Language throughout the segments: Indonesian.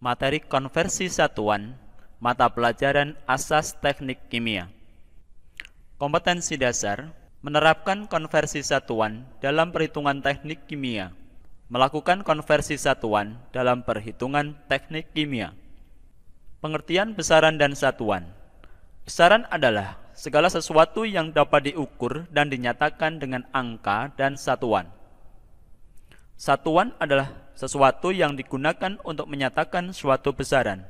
Materi konversi satuan, mata pelajaran asas teknik kimia. Kompetensi dasar, menerapkan konversi satuan dalam perhitungan teknik kimia. Melakukan konversi satuan dalam perhitungan teknik kimia. Pengertian besaran dan satuan. Besaran adalah segala sesuatu yang dapat diukur dan dinyatakan dengan angka dan satuan. Satuan adalah sesuatu yang digunakan untuk menyatakan suatu besaran.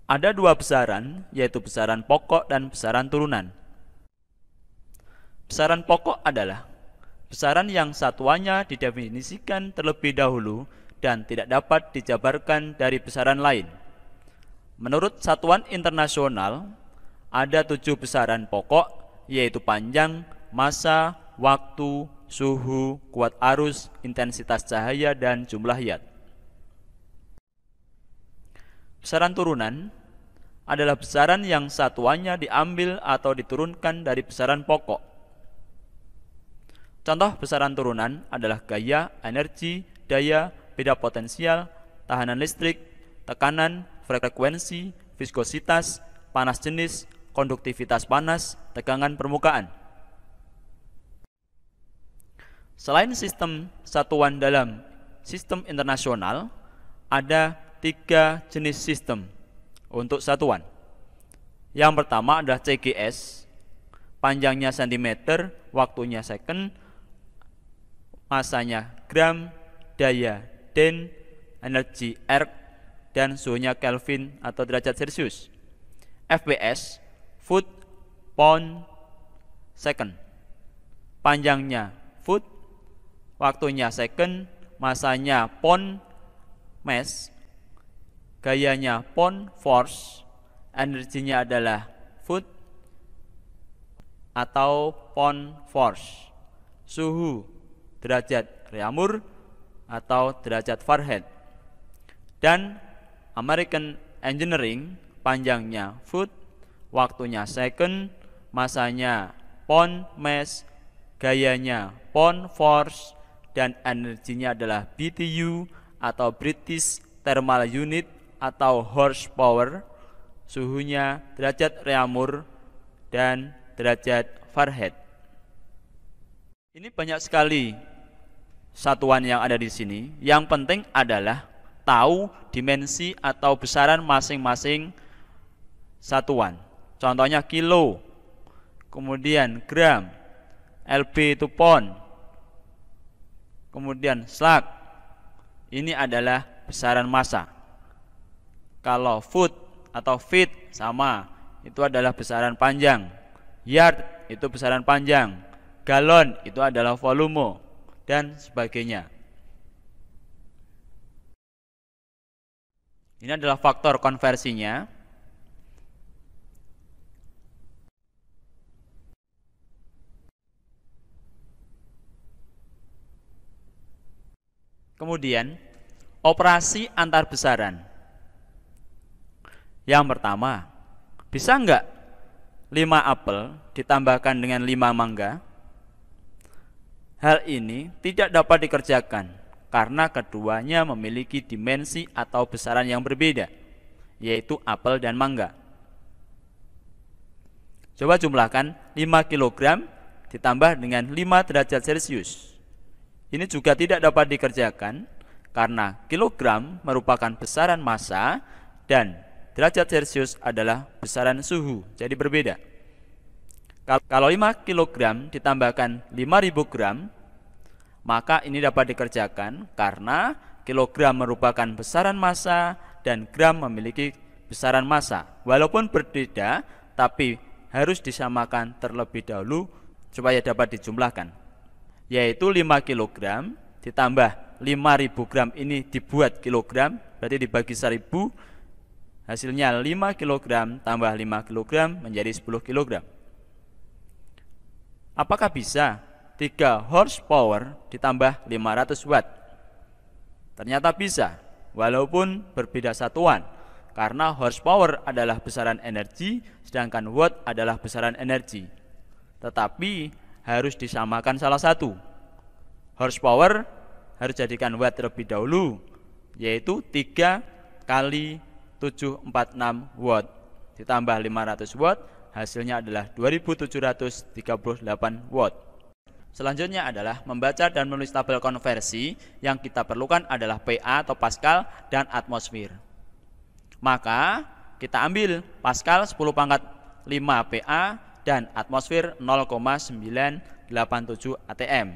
Ada dua besaran, yaitu besaran pokok dan besaran turunan. Besaran pokok adalah besaran yang satuannya didefinisikan terlebih dahulu dan tidak dapat dijabarkan dari besaran lain. Menurut Satuan Internasional, ada 7 besaran pokok, yaitu panjang, massa, waktu, suhu, kuat arus, intensitas cahaya, dan jumlah yard. Besaran turunan adalah besaran yang satuannya diambil atau diturunkan dari besaran pokok. Contoh besaran turunan adalah gaya, energi, daya, beda potensial, tahanan listrik, tekanan, frekuensi, viskositas, panas jenis, konduktivitas panas, tegangan permukaan. Selain sistem satuan dalam sistem internasional, ada 3 jenis sistem untuk satuan. Yang pertama adalah CGS, panjangnya cm, waktunya second, massanya gram, daya den, energi erg, dan suhunya Kelvin atau derajat Celcius. FPS, foot, pound, second. Panjangnya foot, waktunya second, masanya pound, mass, gayanya pound, force, energinya adalah foot atau pound force, suhu, derajat Reaumur atau derajat Fahrenheit, dan American Engineering, panjangnya foot, waktunya second, masanya pound, mass, gayanya pound, force, dan energinya adalah BTU atau British Thermal Unit atau horsepower, suhunya derajat Reaumur dan derajat Fahrenheit. Ini banyak sekali satuan yang ada di sini. Yang penting adalah tahu dimensi atau besaran masing-masing satuan. Contohnya kilo, kemudian gram, LB itu pound, kemudian slag. Ini adalah besaran massa. Kalau foot atau feet sama, itu adalah besaran panjang. Yard itu besaran panjang. Galon itu adalah volume, dan sebagainya. Ini adalah faktor konversinya. Kemudian, operasi antar besaran. Yang pertama, bisa enggak 5 apel ditambahkan dengan 5 mangga? Hal ini tidak dapat dikerjakan karena keduanya memiliki dimensi atau besaran yang berbeda, yaitu apel dan mangga. Coba jumlahkan 5 kg ditambah dengan 5 derajat Celcius. Ini juga tidak dapat dikerjakan karena kilogram merupakan besaran massa dan derajat Celcius adalah besaran suhu, jadi berbeda. Kalau 5 kg ditambahkan 5000 gram, maka ini dapat dikerjakan karena kilogram merupakan besaran massa dan gram memiliki besaran massa. Walaupun berbeda, tapi harus disamakan terlebih dahulu supaya dapat dijumlahkan. Yaitu 5 kg ditambah 5000 gram ini dibuat kilogram, berarti dibagi 1000, hasilnya 5 kg tambah 5 kg menjadi 10 kg. Apakah bisa 3 horsepower ditambah 500 watt? Ternyata bisa, walaupun berbeda satuan, karena horsepower adalah besaran energi, sedangkan watt adalah besaran energi. Tetapi harus disamakan salah satu. Horsepower harus jadikan watt terlebih dahulu, yaitu 3 kali 746 watt ditambah 500 watt, hasilnya adalah 2738 watt. Selanjutnya adalah membaca dan menulis tabel konversi. Yang kita perlukan adalah PA atau Pascal dan atmosfer. Maka kita ambil Pascal 10 pangkat 5 PA dan atmosfer 0,987 atm.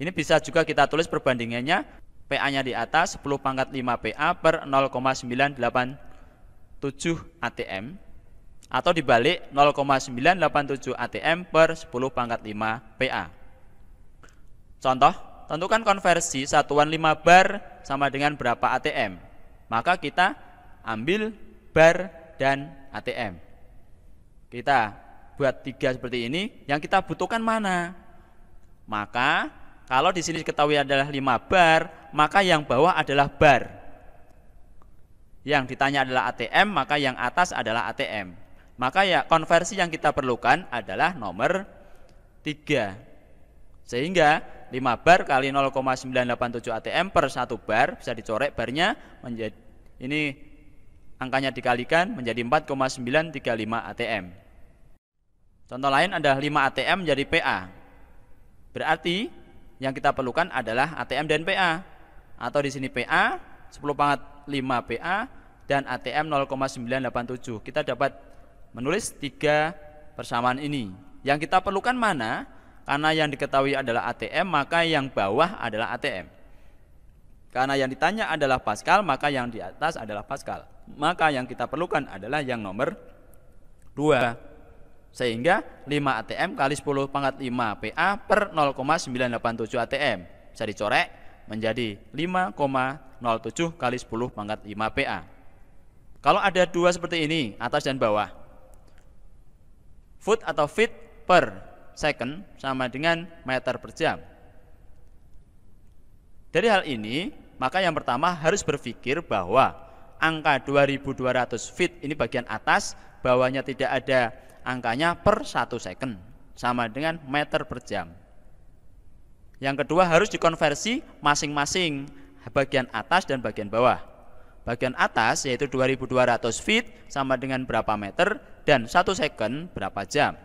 Ini bisa juga kita tulis perbandingannya, PA-nya di atas 10 pangkat 5 PA per 0,987 atm, atau dibalik 0,987 atm per 10 pangkat 5 PA. Contoh, tentukan konversi satuan 5 bar sama dengan berapa atm. Maka kita ambil bar dan atm. Kita buat 3 seperti ini. Yang kita butuhkan mana? Maka kalau di sini diketahui adalah 5 bar, maka yang bawah adalah bar. Yang ditanya adalah atm, maka yang atas adalah atm. Maka ya konversi yang kita perlukan adalah nomor 3. Sehingga 5 bar kali 0,987 atm per 1 bar, bisa dicorek barnya menjadi, ini angkanya dikalikan menjadi 4,935 atm. Contoh lain adalah 5 atm menjadi PA. Berarti yang kita perlukan adalah atm dan PA. Atau di sini PA 10 pangkat 5 PA dan atm 0,987. Kita dapat menulis 3 persamaan ini. Yang kita perlukan mana? Karena yang diketahui adalah atm, maka yang bawah adalah atm. Karena yang ditanya adalah Pascal, maka yang di atas adalah Pascal. Maka yang kita perlukan adalah yang nomor 2. Sehingga 5 atm kali 10 pangkat 5 PA per 0,987 atm bisa dicorek menjadi 5,07 kali 10 pangkat 5 PA. Kalau ada 2 seperti ini, atas dan bawah, foot atau feet per second sama dengan meter per jam. Dari hal ini, maka yang pertama harus berpikir bahwa angka 2200 feet ini bagian atas, bawahnya tidak ada angkanya per 1 second, sama dengan meter per jam. Yang kedua harus dikonversi masing-masing bagian atas dan bagian bawah. Bagian atas yaitu 2200 feet sama dengan berapa meter, dan 1 second berapa jam.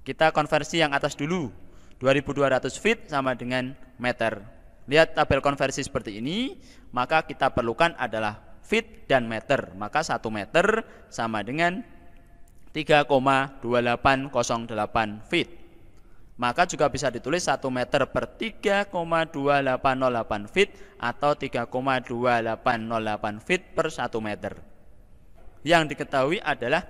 Kita konversi yang atas dulu. 2200 feet sama dengan meter. Lihat tabel konversi seperti ini, maka kita perlukan adalah feet dan meter. Maka 1 meter sama dengan 3,2808 feet. Maka juga bisa ditulis 1 meter per 3,2808 feet atau 3,2808 feet per 1 meter. Yang diketahui adalah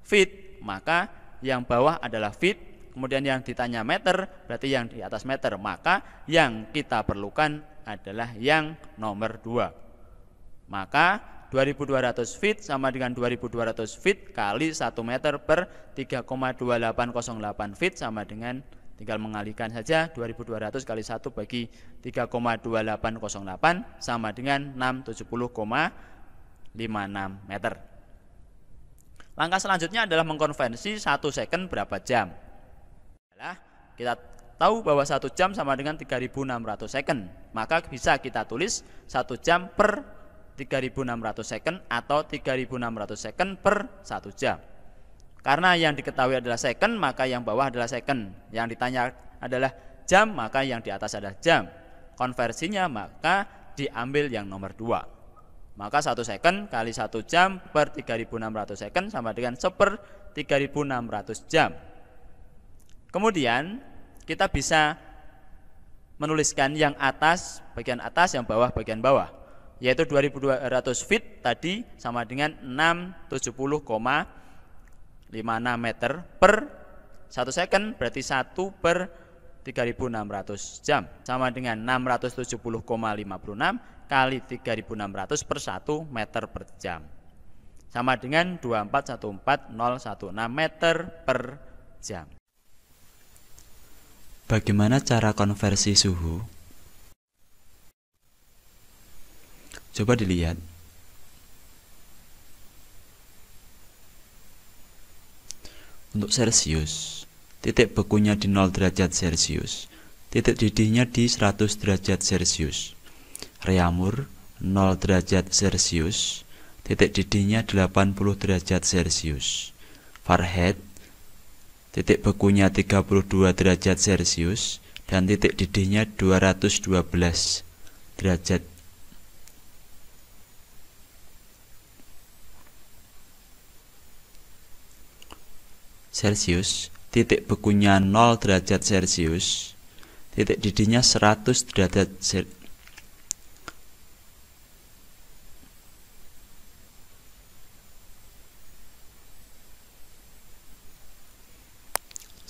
feet, maka yang bawah adalah feet, kemudian yang ditanya meter, berarti yang di atas meter. Maka yang kita perlukan adalah yang nomor 2. Maka 2200 feet sama dengan 2200 feet kali 1 meter per 3,2808 feet sama dengan, tinggal mengalihkan saja, 2200 kali 1 bagi 3,2808 sama dengan 670,56 meter. Langkah selanjutnya adalah mengkonversi 1 second berapa jam. Kita tahu bahwa 1 jam sama dengan 3600 second. Maka bisa kita tulis 1 jam per 3600 second atau 3600 second per 1 jam. Karena yang diketahui adalah second, maka yang bawah adalah second. Yang ditanya adalah jam, maka yang di atas adalah jam. Konversinya maka diambil yang nomor 2. Maka 1 second kali 1 jam per 3600 second sama dengan 1/3600 jam. Kemudian kita bisa menuliskan yang atas bagian atas, yang bawah bagian bawah, yaitu 2200 feet tadi sama dengan 670,56 meter per 1 second, berarti 1/3600 jam sama dengan 670,56 kali 3600 per 1 meter per jam sama dengan 2414016 meter per jam. Bagaimana cara konversi suhu? Coba dilihat. Untuk Celsius, titik bekunya di 0 derajat Celsius, titik didihnya di 100 derajat Celsius. Reaumur 0 derajat Celcius, titik didihnya 80 derajat Celcius. Fahrenheit, titik bekunya 32 derajat Celcius, dan titik didihnya 212 derajat. Celcius, titik bekunya 0 derajat Celcius, titik didihnya 100 derajat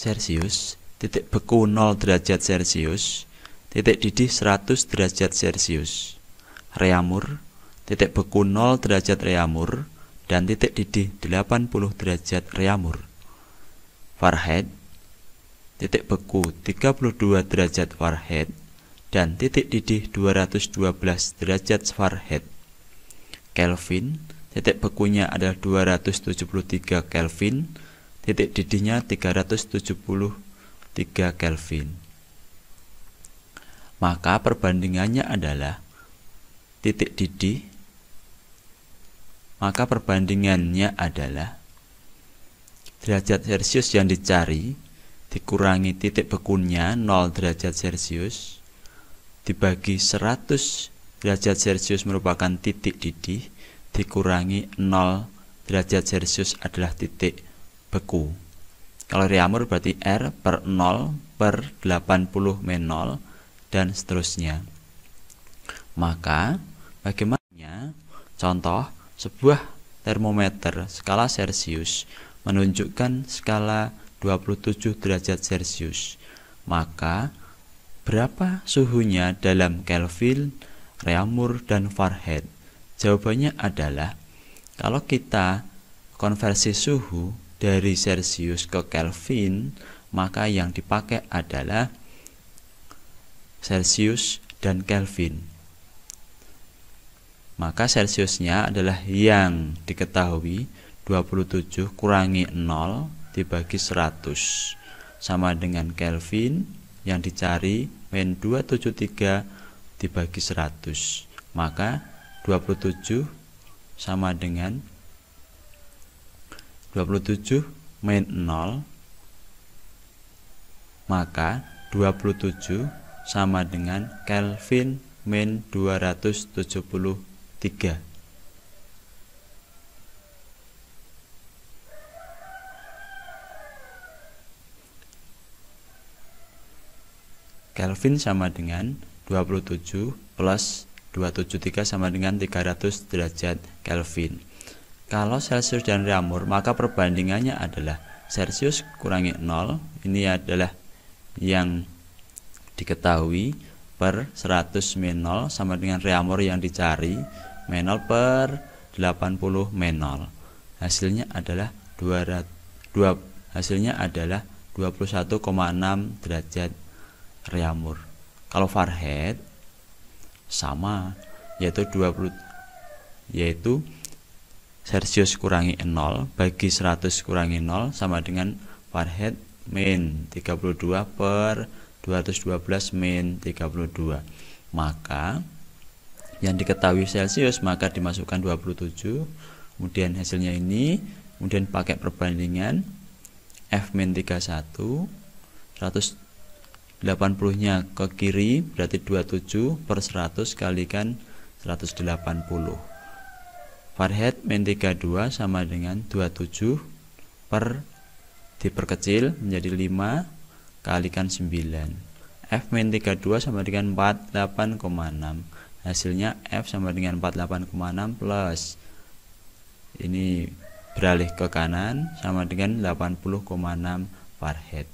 Celcius, titik beku 0 derajat Celcius, titik didih 100 derajat Celcius. Reaumur, titik beku 0 derajat reaumur, dan titik didih 80 derajat reaumur. Fahrenheit, titik beku 32 derajat Fahrenheit, dan titik didih 212 derajat Fahrenheit. Kelvin, titik bekunya adalah 273 Kelvin, titik didihnya 373 Kelvin. Maka perbandingannya adalah titik didih, derajat Celcius yang dicari dikurangi titik bekunya 0 derajat Celcius dibagi 100 derajat Celcius merupakan titik didih dikurangi 0 derajat Celcius adalah titik beku. Kalau reaumur berarti R per 0 per 80 min 0 dan seterusnya. Maka bagaimana contoh sebuah termometer skala Celcius menunjukkan skala 27 derajat Celcius. Maka berapa suhunya dalam Kelvin, reaumur, dan Fahrenheit? Jawabannya adalah kalau kita konversi suhu dari Celcius ke Kelvin, maka yang dipakai adalah Celsius dan Kelvin. Maka Celsiusnya adalah yang diketahui 27 kurangi 0 dibagi 100 sama dengan Kelvin yang dicari min 273 dibagi 100. Maka 27 sama dengan 27 min 0, maka 27 sama dengan Kelvin min 273. Kelvin sama dengan 27 plus 273 sama dengan 300 derajat Kelvin. Kalau Celsius dan reaumur, maka perbandingannya adalah Celsius kurangi 0, ini adalah yang diketahui, per 100 min 0 sama dengan reaumur yang dicari, min 0 per 80 min 0. Hasilnya adalah 21,6 derajat reaumur. Kalau Fahrenheit sama, yaitu Celsius kurangi 0 bagi 100 kurangi 0 sama dengan Fahrenheit min 32 per 212 min 32. Maka yang diketahui Celsius maka dimasukkan 27, kemudian hasilnya ini, kemudian pakai perbandingan F min 31, 180 nya ke kiri berarti 27 per 100 kalikan 180. Fahrenheit min 32 sama dengan 27 per diperkecil menjadi 5 kalikan 9. F min 32 sama dengan 48,6. Hasilnya F sama dengan 48,6 plus ini beralih ke kanan sama dengan 80,6 Fahrenheit.